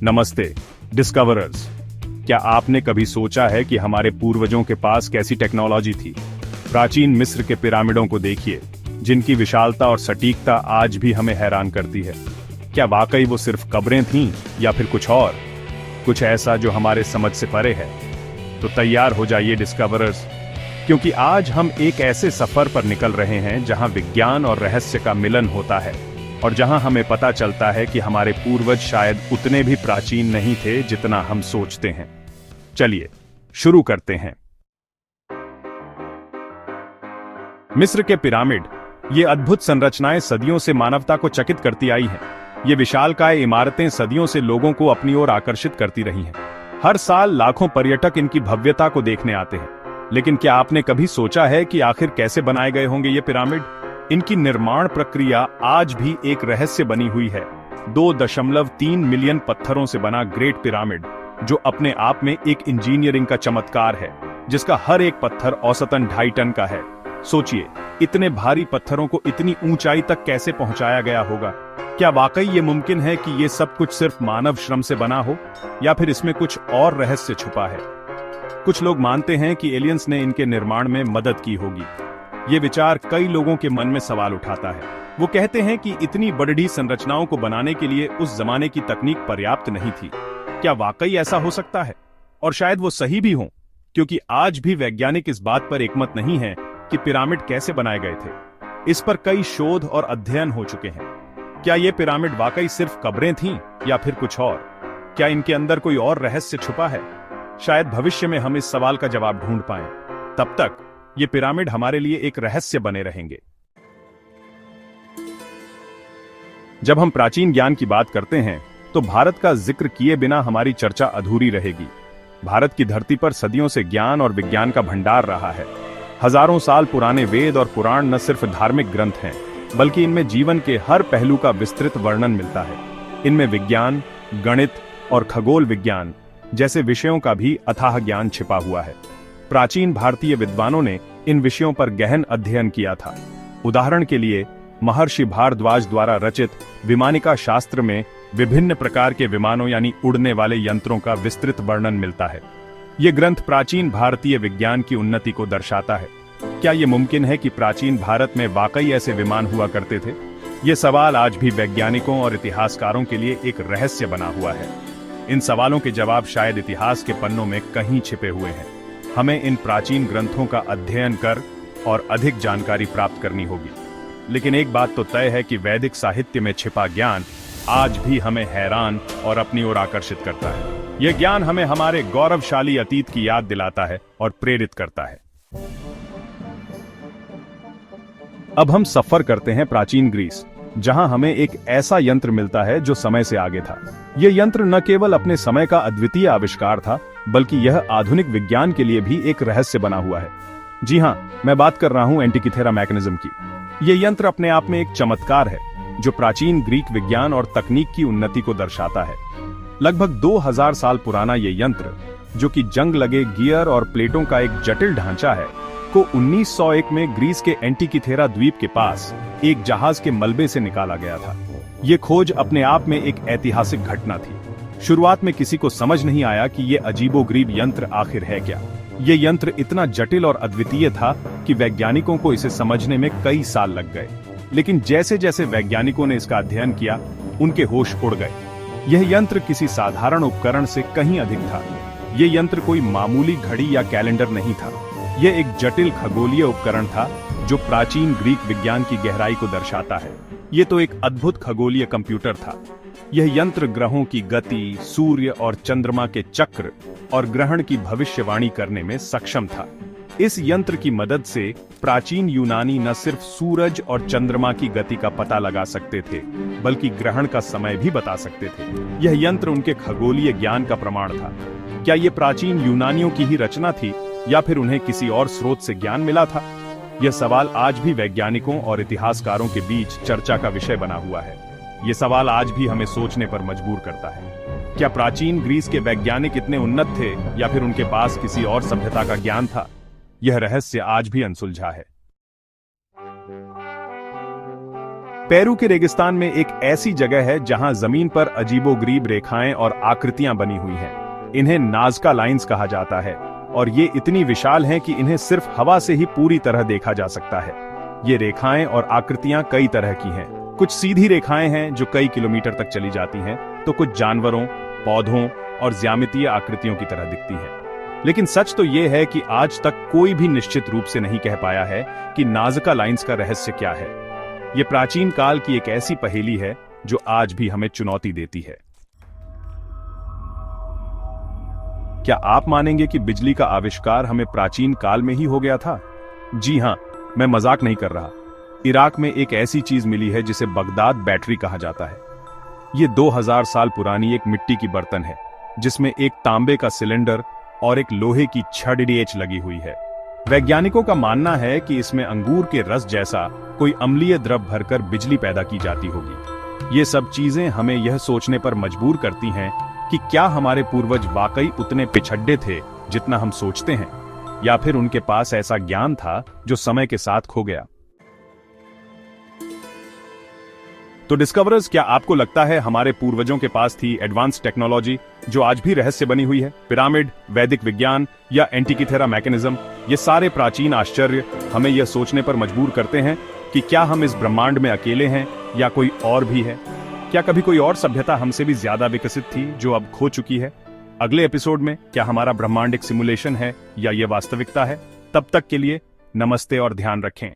नमस्ते डिस्कवरर्स। क्या आपने कभी सोचा है कि हमारे पूर्वजों के पास कैसी टेक्नोलॉजी थी? प्राचीन मिस्र के पिरामिडों को देखिए, जिनकी विशालता और सटीकता आज भी हमें हैरान करती है। क्या वाकई वो सिर्फ कब्रें थीं या फिर कुछ और, कुछ ऐसा जो हमारे समझ से परे है? तो तैयार हो जाइए डिस्कवरर्स, क्योंकि आज हम एक ऐसे सफर पर निकल रहे हैं जहां विज्ञान और रहस्य का मिलन होता है और जहां हमें पता चलता है कि हमारे पूर्वज शायद उतने भी प्राचीन नहीं थे जितना हम सोचते हैं। चलिए शुरू करते हैं। मिस्र के पिरामिड, ये अद्भुत संरचनाएं सदियों से मानवता को चकित करती आई हैं। ये विशालकाय इमारतें सदियों से लोगों को अपनी ओर आकर्षित करती रही हैं। हर साल लाखों पर्यटक इनकी भव्यता को देखने आते हैं। लेकिन क्या आपने कभी सोचा है कि आखिर कैसे बनाए गए होंगे ये पिरामिड? इनकी निर्माण प्रक्रिया आज भी एक रहस्य बनी हुई है। 2.3 मिलियन पत्थरों से बना ग्रेट पिरामिड, जो अपने आप में एक इंजीनियरिंग का चमत्कार है, जिसका हर एक पत्थर औसतन 2.5 टन का है। सोचिए, इतने भारी पत्थरों को इतनी ऊंचाई तक कैसे पहुंचाया गया होगा? क्या वाकई ये मुमकिन है कि ये सब कुछ सिर्फ मानव श्रम से बना हो, या फिर इसमें कुछ और रहस्य छुपा है? कुछ लोग मानते हैं कि एलियंस ने इनके निर्माण में मदद की होगी। ये विचार कई लोगों के मन में सवाल उठाता है। वो कहते हैं कि इतनी बड़ी संरचनाओं को बनाने के लिए उस जमाने की तकनीक पर्याप्त नहीं थी। क्या वाकई ऐसा हो सकता है? और शायद वो सही भी हो, क्योंकि आज भी वैज्ञानिक इस बात पर एकमत नहीं है कि पिरामिड कैसे बनाए गए थे। इस पर कई शोध और अध्ययन हो चुके हैं। क्या ये पिरामिड वाकई सिर्फ कब्रें थीं या फिर कुछ और? क्या इनके अंदर कोई और रहस्य छुपा है? शायद भविष्य में हम इस सवाल का जवाब ढूंढ पाएं। तब तक ये पिरामिड हमारे लिए एक रहस्य बने रहेंगे। जब हम प्राचीन ज्ञान की बात करते हैं, तो भारत का जिक्र किए बिना हमारी चर्चा अधूरी रहेगी। भारत की धरती पर सदियों से ज्ञान और विज्ञान का भंडार रहा है। हजारों साल पुराने वेद और पुराण न सिर्फ धार्मिक ग्रंथ हैं, बल्कि इनमें जीवन के हर पहलू का विस्तृत वर्णन मिलता है। इनमें विज्ञान, गणित और खगोल विज्ञान जैसे विषयों का भी अथाह ज्ञान छिपा हुआ है। प्राचीन भारतीय विद्वानों ने इन विषयों पर गहन अध्ययन किया था। उदाहरण के लिए, महर्षि भारद्वाज द्वारा रचित विमानिका शास्त्र में विभिन्न प्रकार के विमानों यानी उड़ने वाले यंत्रों का विस्तृत वर्णन मिलता है। ये ग्रंथ प्राचीन भारतीय विज्ञान की उन्नति को दर्शाता है। क्या ये मुमकिन है कि प्राचीन भारत में वाकई ऐसे विमान हुआ करते थे? ये सवाल आज भी वैज्ञानिकों और इतिहासकारों के लिए एक रहस्य बना हुआ है। इन सवालों के जवाब शायद इतिहास के पन्नों में कहीं छिपे हुए हैं। हमें इन प्राचीन ग्रंथों का अध्ययन कर और अधिक जानकारी प्राप्त करनी होगी। लेकिन एक बात तो तय है कि वैदिक साहित्य में छिपा ज्ञान आज भी हमें हैरान और अपनी ओर आकर्षित करता है। यह ज्ञान हमें हमारे गौरवशाली अतीत की याद दिलाता है और प्रेरित करता है। अब हम सफर करते हैं प्राचीन ग्रीस, जहां हमें एक ऐसा यंत्र मिलता है जो समय से आगे था। यह यंत्र न केवल अपने समय का अद्वितीय आविष्कार था, बल्कि यह आधुनिक विज्ञान के लिए भी एक रहस्य बना हुआ है। जी हां, मैं बात कर रहा हूं एंटिकिथेरा मैकेनिज्म की। यह यंत्र अपने आप में एक चमत्कार है, जो प्राचीन ग्रीक विज्ञान और तकनीक की उन्नति को दर्शाता है। लगभग 2000 साल पुराना यह यंत्र, जो कि जंग लगे गियर और प्लेटों का एक जटिल ढांचा है, को 1901 में ग्रीस के एंटिकिथेरा द्वीप के पास एक जहाज के मलबे से निकाला गया था। यह खोज अपने आप में एक ऐतिहासिक घटना थी। शुरुआत में किसी को समझ नहीं आया कि यह अजीबोगरीब यंत्र आखिर है क्या। यह यंत्र इतना जटिल और अद्वितीय था कि वैज्ञानिकों को इसे समझने में कई साल लग गए। लेकिन जैसे जैसे वैज्ञानिकों ने इसका अध्ययन किया, उनके होश उड़ गए। यह यंत्र किसी साधारण उपकरण से कहीं अधिक था। यह यंत्र कोई मामूली घड़ी या कैलेंडर नहीं था। यह एक जटिल खगोलीय उपकरण था, जो प्राचीन ग्रीक विज्ञान की गहराई को दर्शाता है। यह तो एक अद्भुत खगोलीय कंप्यूटर था। यह यंत्र ग्रहों की गति, सूर्य और चंद्रमा के चक्र और ग्रहण की भविष्यवाणी करने में सक्षम था। इस यंत्र की मदद से प्राचीन यूनानी न सिर्फ सूरज और चंद्रमा की गति का पता लगा सकते थे, बल्कि ग्रहण का समय भी बता सकते थे। यह यंत्र उनके खगोलीय ज्ञान का प्रमाण था। क्या यह प्राचीन यूनानियों की ही रचना थी, या फिर उन्हें किसी और स्रोत से ज्ञान मिला था? यह सवाल आज भी वैज्ञानिकों और इतिहासकारों के बीच चर्चा का विषय बना हुआ है। यह सवाल आज भी हमें सोचने पर मजबूर करता है। क्या प्राचीन ग्रीस के वैज्ञानिक इतने उन्नत थे, या फिर उनके पास किसी और सभ्यता का ज्ञान था? यह रहस्य आज भी अनसुलझा है। पेरू के रेगिस्तान में एक ऐसी जगह है जहां जमीन पर अजीबोगरीब रेखाएं और आकृतियां बनी हुई हैं। इन्हें नाज़का लाइंस कहा जाता है और ये इतनी विशाल हैं कि इन्हें सिर्फ हवा से ही पूरी तरह देखा जा सकता है। ये रेखाएं और आकृतियां कई तरह की हैं। कुछ सीधी रेखाएं हैं जो कई किलोमीटर तक चली जाती हैं, तो कुछ जानवरों, पौधों और ज्यामितीय आकृतियों की तरह दिखती हैं। लेकिन सच तो ये है कि आज तक कोई भी निश्चित रूप से नहीं कह पाया है कि नाज़का लाइंस का रहस्य क्या है। ये प्राचीन काल की एक ऐसी पहेली है जो आज भी हमें चुनौती देती है। क्या आप मानेंगे कि बिजली का आविष्कार हमें प्राचीन काल में ही हो गया था? जी हां, मैं मजाक नहीं कर रहा। इराक में एक ऐसी चीज मिली है जिसे बगदाद बैटरी कहा जाता है। ये 2000 साल पुरानी एक मिट्टी की बर्तन है जिसमें एक तांबे का सिलेंडर और एक लोहे की छड़ लगी हुई है। वैज्ञानिकों का मानना है कि इसमें अंगूर के रस जैसा कोई अम्लीय द्रव भरकर बिजली पैदा की जाती होगी। ये सब चीजें हमें यह सोचने पर मजबूर करती हैं कि क्या हमारे पूर्वज वाकई उतने पिछड़े थे जितना हम सोचते हैं, या फिर उनके पास ऐसा ज्ञान था जो समय के साथ खो गया। तो डिस्कवरर्स, क्या आपको लगता है हमारे पूर्वजों के पास थी एडवांस टेक्नोलॉजी जो आज भी रहस्य बनी हुई है? पिरामिड, वैदिक विज्ञान या एंटिकिथेरा मैकेनिज्म, ये सारे प्राचीन आश्चर्य हमें यह सोचने पर मजबूर करते हैं कि क्या हम इस ब्रह्मांड में अकेले हैं या कोई और भी है। क्या कभी कोई और सभ्यता हमसे भी ज्यादा विकसित थी जो अब खो चुकी है? अगले एपिसोड में क्या हमारा ब्रह्मांड एक सिमुलेशन है या ये वास्तविकता है? तब तक के लिए नमस्ते और ध्यान रखें।